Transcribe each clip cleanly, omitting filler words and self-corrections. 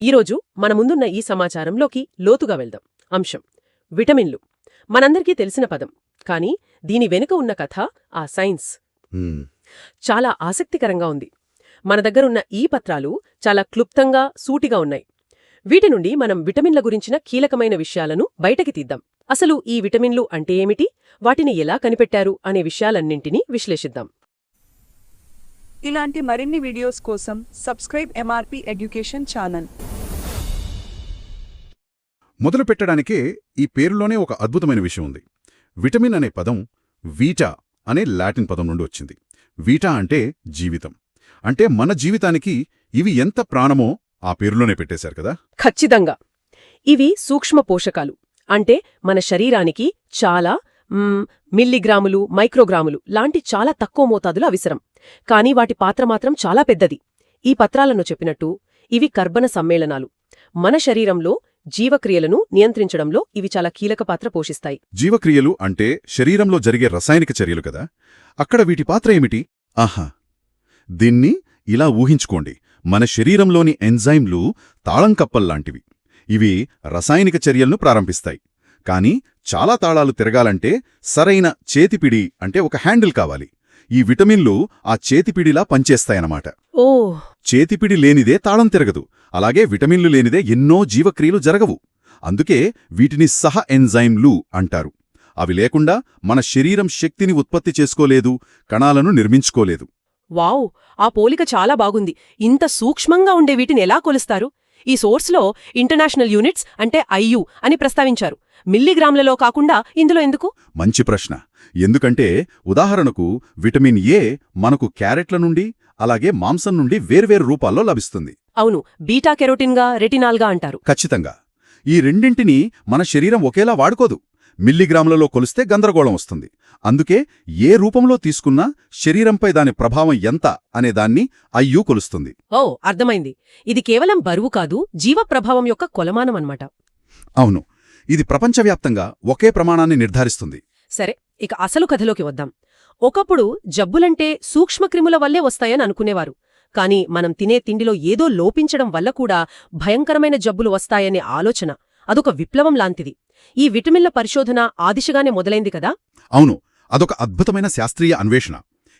ఈరోజు మన ముందున్న ఈ సమాచారంలోకి లోతుగా వెళ్దాం. అంశం విటమిన్లు. మనందరికీ తెలిసిన పదం, కానీ దీని వెనుక ఉన్న కథ, ఆ సైన్స్ చాలా ఆసక్తికరంగా ఉంది. మన దగ్గరున్న ఈ పత్రాలు చాలా క్లుప్తంగా, సూటిగా ఉన్నాయి. వీటి నుండి మనం విటమిన్ల గురించిన కీలకమైన విషయాలను బయటకి తీద్దాం. అసలు ఈ విటమిన్లు అంటే ఏమిటి, వాటిని ఎలా కనిపెట్టారు అనే విషయాలన్నింటినీ విశ్లేషిద్దాం. ఇలాంటి మరిన్ని వీడియోస్ కోసం సబ్స్క్రైబ్ MRP ఎడ్యుకేషన్ ఛానల్. మొదలు పెట్టడానికే ఈ పేరులోనే ఒక అద్భుతమైన విషయం ఉంది. విటమిన్ అనే పదం వీటా అనే లాటిన్ పదం నుండి వచ్చింది. వీటా అంటే జీవితం. అంటే మన జీవితానికి ఇవి ఎంత ప్రాణమో ఆ పేరులోనే పెట్టేశారు కదా. ఖచ్చితంగా. ఇవి సూక్ష్మ పోషకాలు. అంటే మన శరీరానికి చాలా మిల్లీగ్రాములు, మైక్రోగ్రాములు లాంటి చాలా తక్కువ మోతాదులు అవసరం. కానీ వాటి పాత్ర మాత్రం చాలా పెద్దది. ఈ పత్రాలను చెప్పినట్టు ఇవి కర్బన సమ్మేళనాలు. మన శరీరంలో జీవక్రియలను నియంత్రించడంలో ఇవి చాలా కీలక పాత్ర పోషిస్తాయి. జీవక్రియలు అంటే శరీరంలో జరిగే రసాయనిక చర్యలు కదా. అక్కడ వీటి పాత్ర ఏమిటి? ఆహా, దీన్ని ఇలా ఊహించుకోండి. మన శరీరంలోని ఎంజైమ్లు తాళం కప్పల్లాంటివి. ఇవి రసాయనిక చర్యలను ప్రారంభిస్తాయి. కానీ చాలా తాళాలు తిరగాలంటే సరైన చేతిపిడి అంటే ఒక హ్యాండిల్ కావాలి. ఈ విటమిన్లు ఆ చేతిపిడిలా పనిచేస్తాయన్నమాట. ఓ, చేతిపిడి లేనిదే తాళం తిరగదు. అలాగే విటమిన్లు లేనిదే ఎన్నో జీవక్రియలు జరగవు. అందుకే వీటిని సహ ఎంజైమ్లు అంటారు. అవి లేకుండా మన శరీరం శక్తిని ఉత్పత్తి చేసుకోలేదు, కణాలను నిర్మించుకోలేదు. వావ్, ఆ పోలిక చాలా బాగుంది. ఇంత సూక్ష్మంగా ఉండే వీటిని ఎలా కొలుస్తారు? ఈ సోర్స్లో ఇంటర్నేషనల్ యూనిట్స్ అంటే IU అని ప్రస్తావించారు. మిల్లీగ్రాములలో కాకుండా ఇందులో ఎందుకు? మంచి ప్రశ్న. ఎందుకంటే ఉదాహరణకు విటమిన్ ఏ మనకు క్యారెట్ల నుండి, అలాగే మాంసం నుండి వేర్వేరు రూపాల్లో లభిస్తుంది. అవును, బీటా కెరోటిన్గా, రెటినాల్గా అంటారు. ఖచ్చితంగా. ఈ రెండింటినీ మన శరీరం ఒకేలా వాడుకోదు. మిల్లీగ్రాములలో కొలిస్తే గందరగోళం వస్తుంది. అందుకే ఏ రూపంలో తీసుకున్నా శరీరంపై దాని ప్రభావం ఎంత అనేదాన్ని IU కొలుస్తుంది. ఓ, అర్థమైంది. ఇది కేవలం బరువు కాదు, జీవ ప్రభావం యొక్క కొలమానమన్నమాట. అవును, ఇది ప్రపంచవ్యాప్తంగా ఒకే ప్రమాణాన్ని నిర్ధారిస్తుంది. సరే, ఇక అసలు కథలోకి వద్దాం. ఒకప్పుడు జబ్బులంటే సూక్ష్మక్రిముల వల్లే వస్తాయని అనుకునేవారు. కాని మనం తినే తిండిలో ఏదో లోపించడం వల్ల కూడా భయంకరమైన జబ్బులు వస్తాయనే ఆలోచన, అదొక విప్లవం లాంటిది. ఈ విటమిన్ల పరిశోధన ఆ దిశగానే మొదలైంది కదా. అవును, అదొక అద్భుతమైన శాస్త్రీయ అన్వేషణ.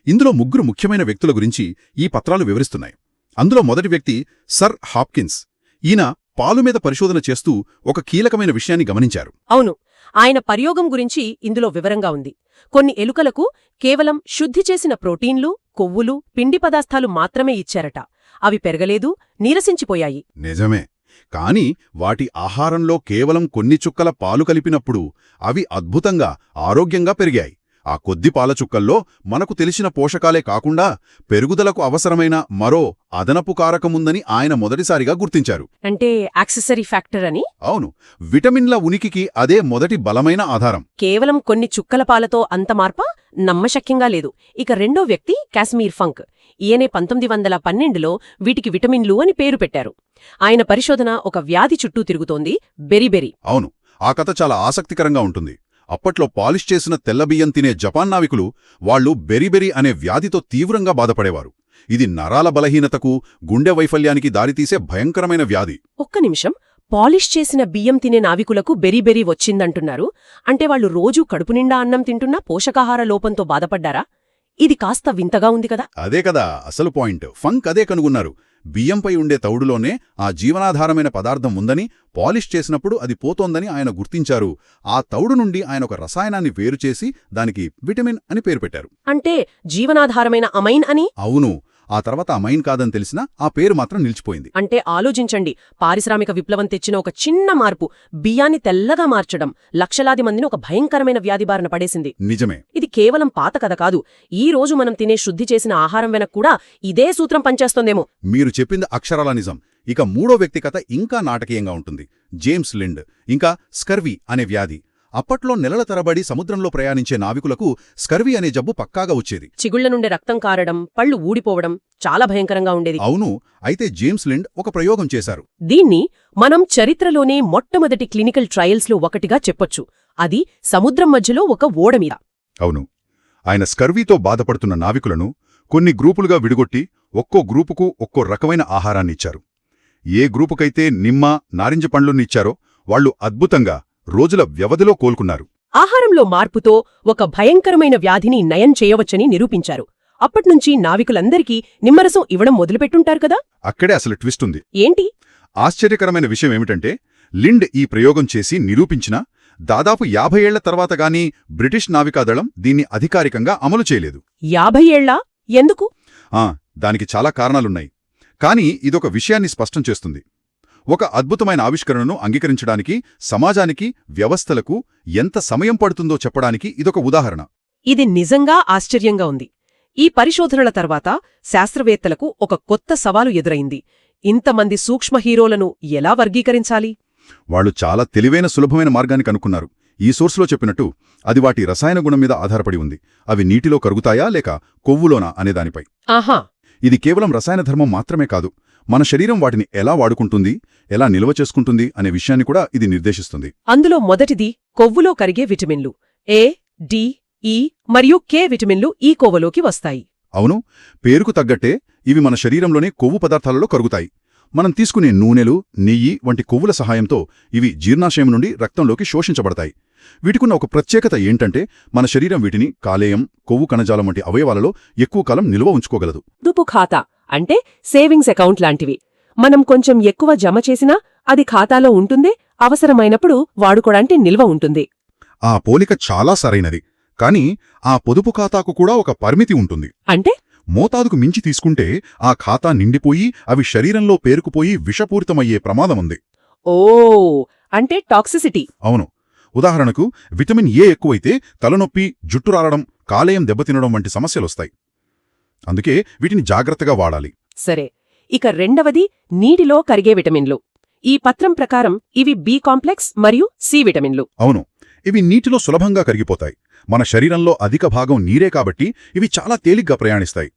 ఇందులో ముగ్గురు ముఖ్యమైన వ్యక్తుల గురించి ఈ పత్రాలు వివరిస్తున్నాయి. అందులో మొదటి వ్యక్తి సర్ హాప్కిన్స్. ఈయన పాలు మీద పరిశోధన చేస్తూ ఒక కీలకమైన విషయాన్ని గమనించారు. అవును, ఆయన ప్రయోగం గురించి ఇందులో వివరంగా ఉంది. కొన్ని ఎలుకలకు కేవలం శుద్ధి చేసిన ప్రోటీన్లు, కొవ్వులు, పిండి పదార్థాలు మాత్రమే ఇచ్చారట. అవి పెరగలేదు, నీరసించిపోయాయి. నిజమే. కాని వాటి ఆహారంలో కేవలం కొన్ని చుక్కల పాలు కలిపినప్పుడు అవి అద్భుతంగా, ఆరోగ్యంగా పెరిగాయి. ఆ కొద్ది పాల చుక్కల్లో మనకు తెలిసిన పోషకాలే కాకుండా పెరుగుదలకు అవసరమైన మరో అదనపు కారకముందని ఆయన మొదటిసారిగా గుర్తించారు. అంటే యాక్సెసరీ ఫ్యాక్టర్ అని? అవును, విటమిన్ల ఉనికికి అదే మొదటి బలమైన ఆధారం. కేవలం కొన్ని చుక్కల పాలతో అంత మార్పా? నమ్మశక్యంగా లేదు. ఇక రెండో వ్యక్తి కాశ్మీర్ ఫంక్. ఈయనే 1912లో వీటికి విటమిన్లు అని పేరు పెట్టారు. ఆయన పరిశోధన ఒక వ్యాధి చుట్టూ తిరుగుతోంది, బెరిబెరి. అవును, ఆ కథ చాలా ఆసక్తికరంగా ఉంటుంది. అప్పట్లో పాలిష్ చేసిన తెల్లబియ్యం తినే జపాన్ నావికులు వాళ్లు బెరిబెరి అనే వ్యాధితో తీవ్రంగా బాధపడేవారు. ఇది నరాల బలహీనతకు, గుండె వైఫల్యానికి దారితీసే భయంకరమైన వ్యాధి. ఒక్క నిమిషం, పాలిష్ చేసిన బియ్యం తినే నావికులకు బెరిబెరి వచ్చిందంటున్నారు. అంటే వాళ్లు రోజూ కడుపునిండా అన్నం తింటున్నా పోషకాహార లోపంతో బాధపడ్డారా? ఇది కాస్త వింతగా ఉంది కదా. అదే కదా అసలు పాయింట్. ఫంక్ అదే కనుగొన్నారు. బియ్యంపై ఉండే తౌడులోనే ఆ జీవనాధారమైన పదార్థం ఉందని, పాలిష్ చేసినప్పుడు అది పోతోందని ఆయన గుర్తించారు. ఆ తౌడు నుండి ఆయన ఒక రసాయనాన్ని వేరుచేసి దానికి విటమిన్ అని పేరు పెట్టారు. అంటే జీవనాధారమైన అమైన్ అని? అవును. ఆ తర్వాత అమైన్ కాదని తెలిసినా ఆ పేరు మాత్రం నిలిచిపోయింది. అంటే ఆలోచించండి, పారిశ్రామిక విప్లవం తెచ్చిన ఒక చిన్న మార్పు బియ్యాన్ని తెల్లగా మార్చడం లక్షలాది మందిని ఒక భయంకరమైన వ్యాధి బారిన పడేసింది. నిజమే. ఇది కేవలం పాత కథ కాదు. ఈ రోజు మనం తినే శుద్ధి చేసిన ఆహారం వెనక కూడా ఇదే సూత్రం పనిచేస్తోందేమో. మీరు చెప్పింది అక్షరాల నిజం. ఇక మూడో వ్యక్తి కథ ఇంకా నాటకీయంగా ఉంటుంది. James Lind. ఇంకా స్కర్వీ అనే వ్యాధి. అప్పట్లో నెలల తరబడి సముద్రంలో ప్రయాణించే నావికులకు స్కర్వీ అనే జబ్బు పక్కాగా వచ్చేది. చిగుళ్ల నుండి రక్తం కారడం, పళ్ళు ఊడిపోవడం చాలా భయంకరంగా ఉండేది. అవును. అయితే జేమ్స్ లిండ్ ఒక ప్రయోగం చేశారు. దీన్ని మనం చరిత్రలోనే మొట్టమొదటి క్లినికల్ ట్రయల్స్లో ఒకటిగా చెప్పొచ్చు. అది సముద్రం మధ్యలో ఒక ఓడమీద. అవును. ఆయన స్కర్వీతో బాధపడుతున్న నావికులను కొన్ని గ్రూపులుగా విడిగొట్టి ఒక్కో గ్రూపుకు ఒక్కో రకమైన ఆహారాన్నిచ్చారు. ఏ గ్రూపుకైతే నిమ్మ నారింజ పండ్లునిచ్చారో వాళ్లు అద్భుతంగా రోజుల వ్యవధిలో కోలుకున్నారు. ఆహారంలో మార్పుతో ఒక భయంకరమైన వ్యాధిని నయం చేయవచ్చని నిరూపించారు. అప్పట్నుంచి నావికులందరికీ నిమ్మరసం ఇవ్వడం మొదలుపెట్టుంటారు కదా. అక్కడే అసలు ట్విస్ట్ ఉంది. ఏంటి? ఆశ్చర్యకరమైన విషయం ఏమిటంటే లిండ్ ఈ ప్రయోగం చేసి నిరూపించినా దాదాపు 50 ఏళ్ల తర్వాత గానీ బ్రిటిష్ నావికాదళం దీన్ని అధికారికంగా అమలు చేయలేదు. 50 ఏళ్లా? ఎందుకు? దానికి చాలా కారణాలున్నాయి. కానీ ఇదొక విషయాన్ని స్పష్టం చేస్తుంది. ఒక అద్భుతమైన ఆవిష్కరణను అంగీకరించడానికి సమాజానికి, వ్యవస్థలకు ఎంత సమయం పడుతుందో చెప్పడానికి ఇదొక ఉదాహరణ. ఇది నిజంగా ఆశ్చర్యంగా ఉంది. ఈ పరిశోధనల తర్వాత శాస్త్రవేత్తలకు ఒక కొత్త సవాలు ఎదురైంది. ఇంతమంది సూక్ష్మ హీరోలను ఎలా వర్గీకరించాలి? వాళ్లు చాలా తెలివైన సులభమైన మార్గాన్ని కనుక్కున్నారు. ఈ సోర్సులో చెప్పినట్టు అది వాటి రసాయన గుణం మీద ఆధారపడి ఉంది. అవి నీటిలో కరుగుతాయా లేక కొవ్వులోనా అనేదానిపై. ఆహా! ఇది కేవలం రసాయన ధర్మం మాత్రమే కాదు, మన శరీరం వాటిని ఎలా వాడుకుంటుంది, ఎలా నిల్వ చేసుకుంటుంది అనే విషయాన్ని కూడా ఇది నిర్దేశిస్తుంది. అందులో మొదటిది కొవ్వులో కరిగే విటమిన్లు. ఏ, డి, ఈ మరియు కే విటమిన్లు ఈ కోవలోకి వస్తాయి. అవును, పేరుకు తగ్గట్టే ఇవి మన శరీరంలోని కొవ్వు పదార్థాలలో కరుగుతాయి. మనం తీసుకునే నూనెలు, నెయ్యి వంటి కొవ్వుల సహాయంతో ఇవి జీర్ణాశయం నుండి రక్తంలోకి శోషించబడతాయి. వీటికున్న ఒక ప్రత్యేకత ఏంటంటే మన శరీరం వీటిని కాలేయం, కొవ్వు కణజాలం వంటి అవయవాలలో ఎక్కువ కాలం నిల్వ ఉంచుకోగలదు. పొదుపు ఖాతా అంటే సేవింగ్స్ అకౌంట్ లాంటివి. మనం కొంచెం ఎక్కువ జమ చేసినా అది ఖాతాలో ఉంటుందే, అవసరమైనప్పుడు వాడుకోడానికి నిల్వ ఉంటుంది. ఆ పోలిక చాలా సరైనది. కానీ ఆ పొదుపు ఖాతాకు కూడా ఒక పరిమితి ఉంటుంది. అంటే మోతాదుకు మించి తీసుకుంటే ఆ ఖాతా నిండిపోయి అవి శరీరంలో పేరుకుపోయి విషపూరితమయ్యే ప్రమాదముంది. ఓ, అంటే టాక్సిసిటీ. అవును. ఉదాహరణకు విటమిన్ ఏ ఎక్కువైతే తలనొప్పి, జుట్టు రాలడం, కాలేయం దెబ్బతినడం వంటి సమస్యలొస్తాయి. అందుకే వీటిని జాగ్రత్తగా వాడాలి. సరే, ఇక రెండవది నీటిలో కరిగే విటమిన్లు. ఈ పత్రం ప్రకారం ఇవి బి కాంప్లెక్స్ మరియు సి విటమిన్లు. అవును, ఇవి నీటిలో సులభంగా కరిగిపోతాయి. మన శరీరంలో అధిక భాగం నీరే కాబట్టి ఇవి చాలా తేలిగ్గా ప్రయాణిస్తాయి.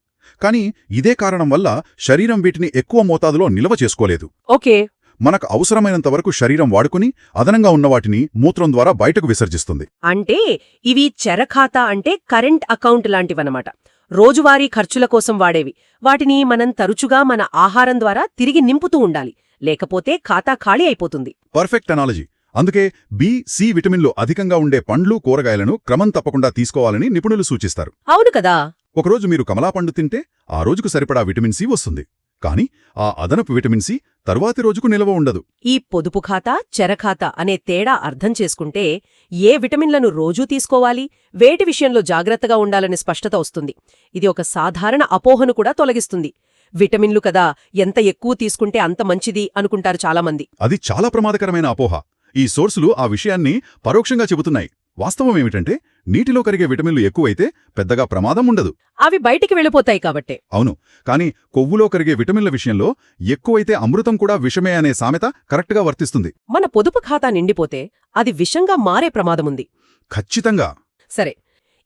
కానీ ఇదే కారణం వల్ల శరీరం వీటిని ఎక్కువ మోతాదులో నిల్వ చేసుకోలేదు. ఓకే. మనకు అవసరమైనంతవరకు శరీరం వాడుకుని అదనంగా ఉన్నవాటిని మూత్రం ద్వారా బయటకు విసర్జిస్తుంది. అంటే ఇవి చెరఖాతా అంటే కరెంట్ అకౌంట్ లాంటివన్నమాట. రోజువారీ ఖర్చుల కోసం వాడేవి. వాటిని మనం తరచుగా మన ఆహారం ద్వారా తిరిగి నింపుతూ ఉండాలి, లేకపోతే ఖాతా ఖాళీ అయిపోతుంది. Perfect analogy. అందుకే బి, సి విటమిన్లు అధికంగా ఉండే పండ్లు, కూరగాయలను క్రమం తప్పకుండా తీసుకోవాలని నిపుణులు సూచిస్తారు. అవును కదా. ఒకరోజు మీరు కమలాపండు తింటే ఆ రోజుకు సరిపడా విటమిన్ సి వస్తుంది. కానీ ఆ అదనపు విటమిన్ సి తరువాతి రోజుకు నిల్వ ఉండదు. ఈ పొదుపు ఖాతా, చెరఖాతా అనే తేడా అర్థం చేసుకుంటే ఏ విటమిన్లను రోజూ తీసుకోవాలి, వేటి విషయంలో జాగ్రత్తగా ఉండాలనే స్పష్టత వస్తుంది. ఇది ఒక సాధారణ అపోహను కూడా తొలగిస్తుంది. విటమిన్లు కదా, ఎంత ఎక్కువ తీసుకుంటే అంత మంచిది అనుకుంటారు చాలామంది. అది చాలా ప్రమాదకరమైన అపోహ. ఈ సోర్సులు ఆ విషయాన్ని పరోక్షంగా చెబుతున్నాయి. వాస్తవమేమిటంటే నీటిలో కరిగే విటమిన్లు ఎక్కువైతే పెద్దగా ప్రమాదం ఉండదు. అవి బయటికి వెళ్ళిపోతాయి కాబట్టే. అవును, కానీ కొవ్వులో కరిగే విటమిన్ల విషయంలో ఎక్కువైతే అమృతం కూడా విషమే అనే సామెత కరెక్ట్గా వర్తిస్తుంది. మన పొదుపు ఖాతా నిండిపోతే అది విషంగా మారే ప్రమాదముంది. ఖచ్చితంగా. సరే,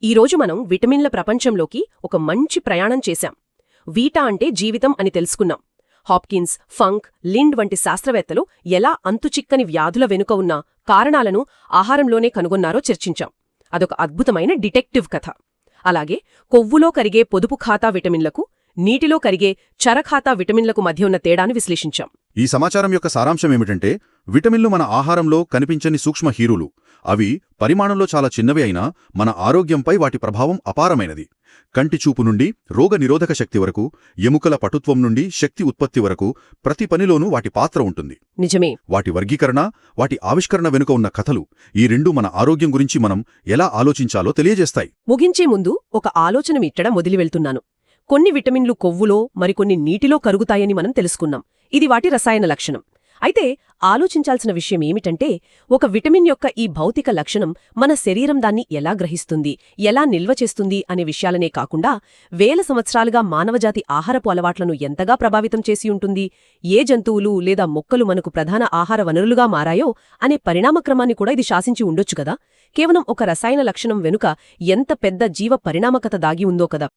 ఈరోజు మనం విటమిన్ల ప్రపంచంలోకి ఒక మంచి ప్రయాణం చేశాం. వీటా అంటే జీవితం అని తెలుసుకున్నాం. హాప్కిన్స్, ఫంక్, లిండ్ వంటి శాస్త్రవేత్తలు ఎలా అంతుచిక్కని వ్యాధుల వెనుక ఉన్న కారణాలను ఆహారంలోనే కనుగొన్నారో చర్చించాం. అదొక అద్భుతమైన డిటెక్టివ్ కథ. అలాగే కొవ్వులో కరిగే పొదుపు ఖాతా విటమిన్లకు, నీటిలో కరిగే చరఖాతా విటమిన్లకు మధ్య ఉన్న తేడాను విశ్లేషించాం. ఈ సమాచారం యొక్క సారాంశమేమిటంటే విటమిన్లు మన ఆహారంలో కనిపించని సూక్ష్మ హీరులు. అవి పరిమాణంలో చాలా చిన్నవి అయినా మన ఆరోగ్యంపై వాటి ప్రభావం అపారమైనది. కంటి చూపు నుండి రోగ నిరోధక శక్తి వరకు, ఎముకల పటుత్వం నుండి శక్తి ఉత్పత్తి వరకు ప్రతి పనిలోనూ వాటి పాత్ర ఉంటుంది. నిజమే. వాటి వర్గీకరణ, వాటి ఆవిష్కరణ వెనుక ఉన్న కథలు ఈ రెండూ మన ఆరోగ్యం గురించి మనం ఎలా ఆలోచించాలో తెలియజేస్తాయి. ముగించే ముందు ఒక ఆలోచన మిట్టడం వదిలి వెళ్తున్నాను. కొన్ని విటమిన్లు కొవ్వులో, మరికొన్ని నీటిలో కరుగుతాయని మనం తెలుసుకున్నాం. ఇది వాటి రసాయన లక్షణం. అయితే ఆలోచించాల్సిన విషయం ఏమిటంటే, ఒక విటమిన్ యొక్క ఈ భౌతిక లక్షణం మన శరీరం దాన్ని ఎలా గ్రహిస్తుంది, ఎలా నిల్వ చేస్తుంది అనే విషయాలనే కాకుండా వేల సంవత్సరాలుగా మానవజాతి ఆహారపు అలవాట్లను ఎంతగా ప్రభావితం చేసి ఉంటుంది, ఏ జంతువులు లేదా మొక్కలు మనకు ప్రధాన ఆహార వనరులుగా మారాయో అనే పరిణామక్రమాన్ని కూడా ఇది శాసించి ఉండొచ్చు కదా. కేవలం ఒక రసాయన లక్షణం వెనుక ఎంత పెద్ద జీవ పరిణామకత దాగి ఉందో కదా.